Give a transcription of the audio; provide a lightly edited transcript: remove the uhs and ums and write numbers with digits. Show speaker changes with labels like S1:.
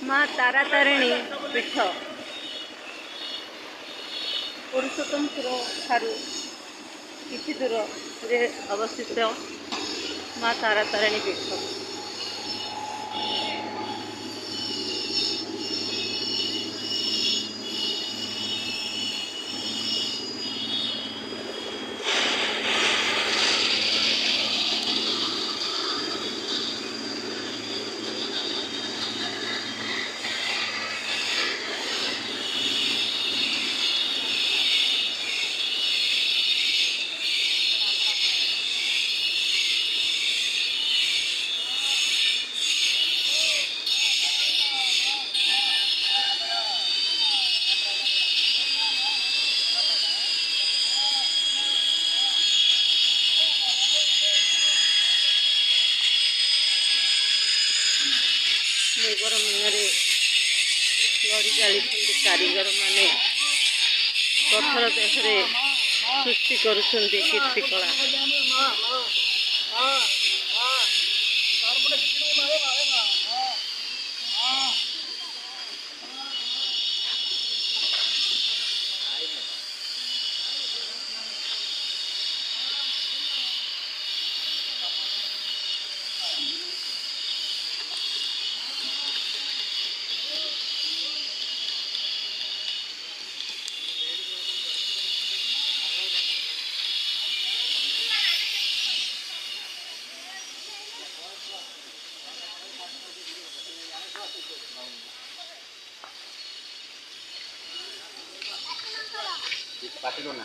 S1: माँ तारातारिणी पीठ पुरुषोत्तमपुर ठारू किछि दूर रे अवस्थित माँ तारातारिणी पीठ। मेघर मीन गढ़ी जाली कारीगर माने पत्थर देहरे सृष्टि करुछंती कीर्तिकला।
S2: पाटिलो ना